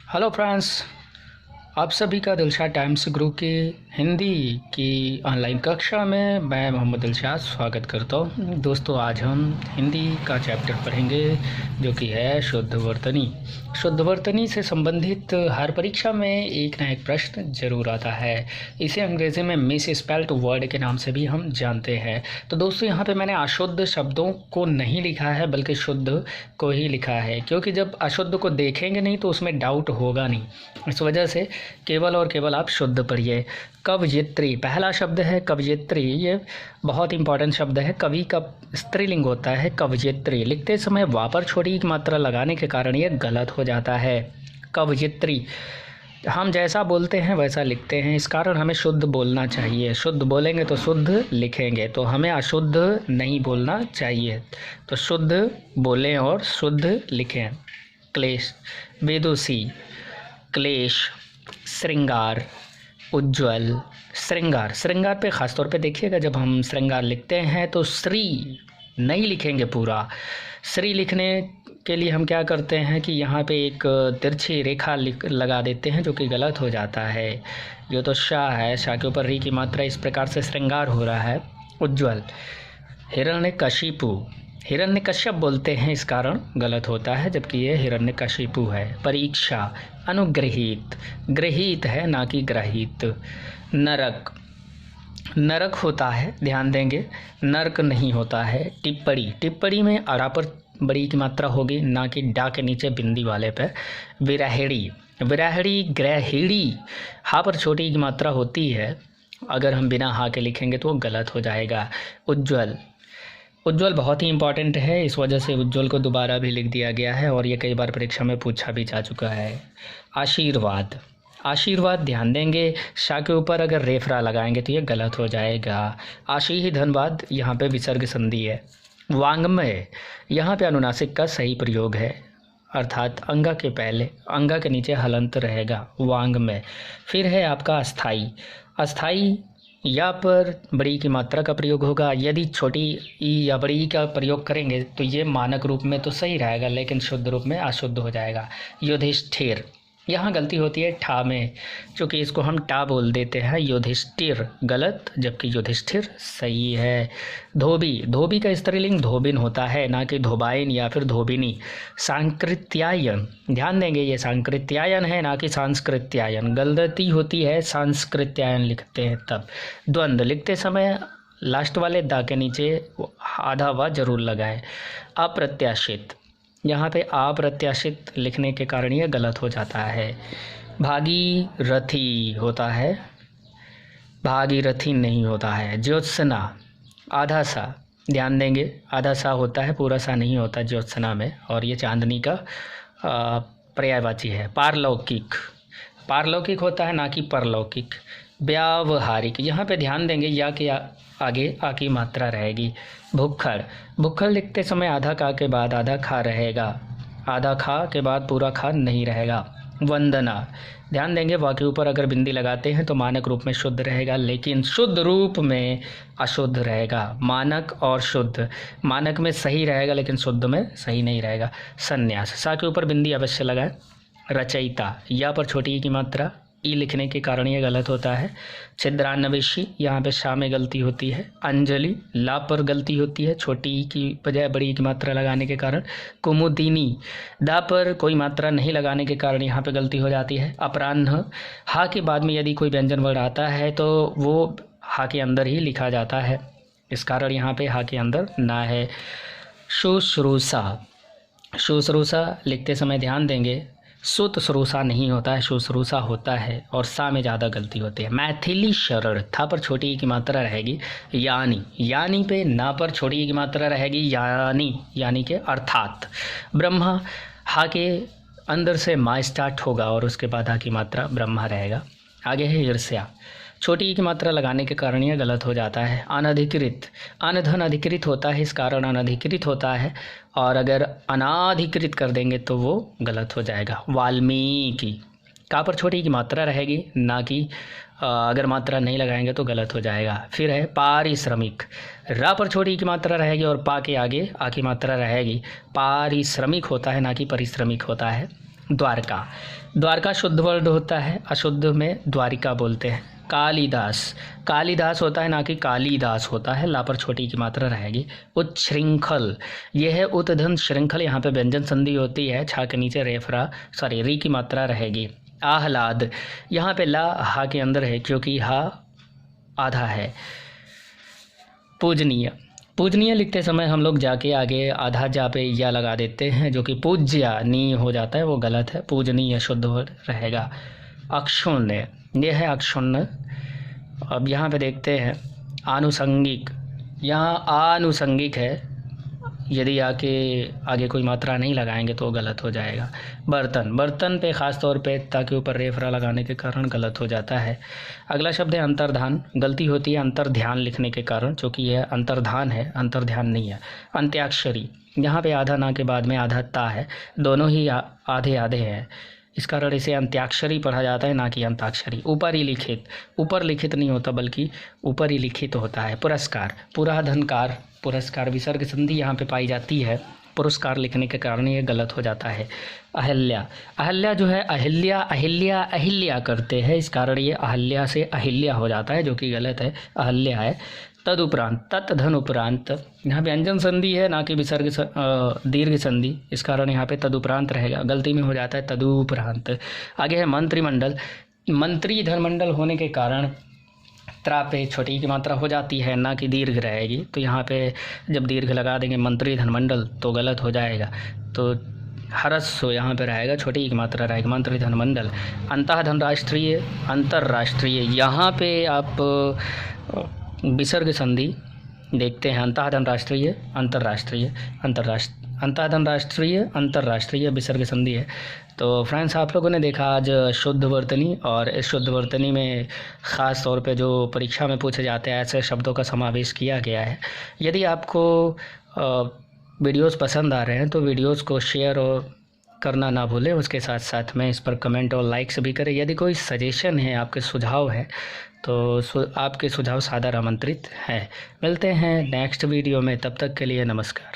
Hello friends, आप सभी का दिलशाद टाइम्स ग्रुप की हिंदी की ऑनलाइन कक्षा में मैं मोहम्मद दिलशाद स्वागत करता हूँ। दोस्तों, आज हम हिंदी का चैप्टर पढ़ेंगे जो कि है शुद्ध वर्तनी। शुद्ध वर्तनी से संबंधित हर परीक्षा में एक ना एक प्रश्न जरूर आता है। इसे अंग्रेज़ी में मिस स्पेल्ड वर्ड के नाम से भी हम जानते हैं। तो दोस्तों, यहाँ पे मैंने अशुद्ध शब्दों को नहीं लिखा है बल्कि शुद्ध को ही लिखा है, क्योंकि जब अशुद्ध को देखेंगे नहीं तो उसमें डाउट होगा नहीं। इस वजह से केवल और केवल आप शुद्ध पढ़िए। कवयित्री पहला शब्द है। कवयित्री ये बहुत इंपॉर्टेंट शब्द है। कवि का स्त्रीलिंग होता है कवयित्री। लिखते समय वा पर छोटी की मात्रा लगाने के कारण ये गलत हो जाता है। कवयित्री, हम जैसा बोलते हैं वैसा लिखते हैं, इस कारण हमें शुद्ध बोलना चाहिए। शुद्ध बोलेंगे तो शुद्ध लिखेंगे, तो हमें अशुद्ध नहीं बोलना चाहिए। तो शुद्ध बोलें और शुद्ध लिखें। क्लेश, विदुषी, क्लेश, श्रृंगार, उज्ज्वल। श्रृंगार, श्रृंगार पे ख़ास तौर पे देखिएगा, जब हम श्रृंगार लिखते हैं तो श्री नहीं लिखेंगे पूरा। श्री लिखने के लिए हम क्या करते हैं कि यहाँ पे एक तिरछी रेखा लगा देते हैं, जो कि गलत हो जाता है। ये तो शाह है, शाह के ऊपर री की मात्रा, इस प्रकार से श्रृंगार हो रहा है। उज्ज्वल, हिरण्यकशिपु, हिरण्यकश्यप बोलते हैं, इस कारण गलत होता है, जबकि ये हिरण्यकशिपु है। परीक्षा, अनुग्रहित, गृहीत है ना कि ग्रहित। नरक, नरक होता है, ध्यान देंगे, नरक नहीं होता है। टिप्पणी, टिप्पणी में अड़ा पर बड़ी की मात्रा होगी, ना कि डा के नीचे बिंदी वाले पर। विराहिणी, विराहिणी, ग्रहिणी, हा पर छोटी की मात्रा होती है, अगर हम बिना हा के लिखेंगे तो गलत हो जाएगा। उज्ज्वल, उज्ज्वल बहुत ही इंपॉर्टेंट है, इस वजह से उज्ज्वल को दोबारा भी लिख दिया गया है और ये कई बार परीक्षा में पूछा भी जा चुका है। आशीर्वाद, आशीर्वाद, ध्यान देंगे, शाह के ऊपर अगर रेफरा लगाएंगे तो ये गलत हो जाएगा। आशी ही धनबाद, यहाँ पे विसर्ग संधि है। वांग्मय, यहाँ पे अनुनासिक का सही प्रयोग है, अर्थात अंगा के पहले अंगा के नीचे हलंत रहेगा, वांग्मय। फिर है आपका अस्थाई, अस्थाई या पर बड़ी की मात्रा का प्रयोग होगा। यदि छोटी ई या बड़ी ई का प्रयोग करेंगे तो ये मानक रूप में तो सही रहेगा, लेकिन शुद्ध रूप में अशुद्ध हो जाएगा। युधिष्ठिर, यहाँ गलती होती है ठा में, क्योंकि इसको हम टा बोल देते हैं। युधिष्ठिर गलत, जबकि युधिष्ठिर सही है। धोबी, धोबी का स्त्रीलिंग धोबिन होता है, ना कि धोबाइन या फिर धोबिनी। सांकृत्यायन, ध्यान देंगे, ये सांकृत्यायन है ना कि सांस्कृत्यायन। गलती होती है सांस्कृत्यायन लिखते हैं तब। द्वंद्व, लिखते समय लास्ट वाले दा के नीचे आधा वा जरूर लगाएं। अप्रत्याशित, यहाँ पे अप्रत्याशित लिखने के कारण ये गलत हो जाता है। भागीरथी होता है, भागीरथी नहीं होता है। ज्योत्सना, आधा सा, ध्यान देंगे, आधा सा होता है, पूरा सा नहीं होता ज्योत्सना में, और ये चांदनी का पर्यायवाची है। पारलौकिक, पारलौकिक होता है ना कि परलौकिक। व्यावहारिक, यहाँ पे ध्यान देंगे, या के आगे आ की मात्रा रहेगी। भुक्खड़, भुक्खड़ लिखते समय आधा का के बाद आधा खा रहेगा, आधा खा के बाद पूरा खा नहीं रहेगा। वंदना, ध्यान देंगे, वा के ऊपर अगर बिंदी लगाते हैं तो मानक रूप में शुद्ध रहेगा, लेकिन शुद्ध रूप में अशुद्ध रहेगा। मानक और शुद्ध, मानक में सही रहेगा लेकिन शुद्ध में सही नहीं रहेगा। संन्यास, सा के ऊपर बिंदी अवश्य लगाएं। रचयिता, या पर छोटी ई की मात्रा ई लिखने के कारण ये गलत होता है। छिद्रान्वेषी, यहाँ पे शाह में गलती होती है। अंजलि, ला पर गलती होती है, छोटी ई की बजाय बड़ी ई की मात्रा लगाने के कारण। कुमुदिनी, दा पर कोई मात्रा नहीं लगाने के कारण यहाँ पे गलती हो जाती है। अपराह्न, हा के बाद में यदि कोई व्यंजन वर्ड आता है तो वो हा के अंदर ही लिखा जाता है, इस कारण यहाँ पे हा के अंदर ना है। शुश्रूषा, शुश्रूषा लिखते समय ध्यान देंगे, शुश्रूषा नहीं होता है, शुश्रूषा होता है, और सा में ज़्यादा गलती होती है। मैथिली शरण, था पर छोटी ई की मात्रा रहेगी। यानी, यानी पे ना पर छोटी ई की मात्रा रहेगी, यानी, यानी के अर्थात। ब्रह्मा, हा के अंदर से मा स्टार्ट होगा और उसके बाद हा की मात्रा ब्रह्मा रहेगा। आगे है ईर्ष्या, छोटी ई की मात्रा लगाने के कारण यह गलत हो जाता है। अनधिकृत, अनधन अधिकृत होता है, इस कारण अनधिकृत होता है, और अगर अनाधिकृत कर देंगे तो वो गलत हो जाएगा। वाल्मीकि, का पर छोटी की मात्रा रहेगी, ना कि अगर मात्रा नहीं लगाएंगे तो गलत हो जाएगा। फिर है पारिश्रमिक, रा पर छोटी की मात्रा रहेगी और पा के आगे आ की मात्रा रहेगी। पारिश्रमिक होता है, ना कि परिश्रमिक होता है। द्वारका। द्वारका शुद्ध वर्ड होता है, अशुद्ध में द्वारिका बोलते हैं। कालिदास, कालिदास होता है ना कि कालीदास होता है, ला पर छोटी की मात्रा रहेगी। उच्छृंखल, यह है उत धन श्रृंखल, यहाँ पे व्यंजन संधि होती है, छा के नीचे रेफरा सॉरी री की मात्रा रहेगी। आह्लाद, यहाँ पे ला हा के अंदर है क्योंकि हा आधा है। पूजनीय, पूजनीय लिखते समय हम लोग जाके आगे आधा जा पे या लगा देते हैं जो कि पूज्या नी हो जाता है, वो गलत है, पूजनीय शुद्ध वर्ड रहेगा। अक्षुण्य, यह है अक्षुण्य। अब यहाँ पे देखते हैं आनुषंगिक, यहाँ आनुषंगिक है, यदि आगे कोई मात्रा नहीं लगाएंगे तो गलत हो जाएगा। बर्तन, बर्तन पे ख़ास तौर पे ताकि ऊपर रेफरा लगाने के कारण गलत हो जाता है। अगला शब्द है अंतर्धान, गलती होती है अंतर्ध्यान लिखने के कारण, चूँकि यह अंतर्धान है, अंतर्ध्यान नहीं है। अंत्याक्षरी, यहाँ पे आधा ना के बाद में आधा ता है, दोनों ही आधे आधे हैं, इस कारण इसे अंत्याक्षरी पढ़ा जाता है ना कि अंताक्षरी। ऊपर ही लिखित, ऊपर लिखित नहीं होता बल्कि ऊपर ही लिखित होता है। पुरस्कार, पुराधनकार, पुरस्कार विसर्ग संधि यहाँ पे पाई जाती है, पुरस्कार लिखने के कारण ये गलत हो जाता है। अहिल्या, अहिल्या जो है अहिल्या अहिल्या अहिल्या करते हैं, इस कारण ये अहिल्या से अहिल्या हो जाता है जो कि गलत है, अहिल्या है। तदुपरांत, तत् धन उपरांत, यहाँ व्यंजन संधि है ना कि विसर्ग दीर्घ संधि, इस कारण यहाँ पे तदुपरांत रहेगा, गलती में हो जाता है तदुपरांत। आगे है मंत्रिमंडल, मंत्री धनमंडल होने के कारण त्रा पे छोटी की मात्रा हो जाती है ना कि दीर्घ रहेगी, तो यहाँ पे जब दीर्घ लगा देंगे मंत्री धनमंडल तो गलत हो जाएगा, तो हरस्व यहाँ पे रहेगा, छोटी की मात्रा रहेगी, मंत्री धनमंडल। अंतः धनराष्ट्रीय, अंतर्राष्ट्रीय, यहाँ पे आप विसर्ग संधि देखते हैं, अंतः धनराष्ट्रीय अंतर्राष्ट्रीय, अंतः धनराष्ट्रीय अंतर्राष्ट्रीय विसर्ग संधि है। तो फ्रेंड्स, आप लोगों ने देखा आज शुद्ध वर्तनी, और इस शुद्ध वर्तनी में ख़ास तौर पे जो परीक्षा में पूछे जाते हैं ऐसे शब्दों का समावेश किया गया है। यदि आपको वीडियोस पसंद आ रहे हैं तो वीडियोस को शेयर और करना ना भूलें, उसके साथ साथ में इस पर कमेंट और लाइक्स भी करें। यदि कोई सजेशन है, आपके सुझाव है, तो आपके सुझाव सादर आमंत्रित हैं। मिलते हैं नेक्स्ट वीडियो में, तब तक के लिए नमस्कार।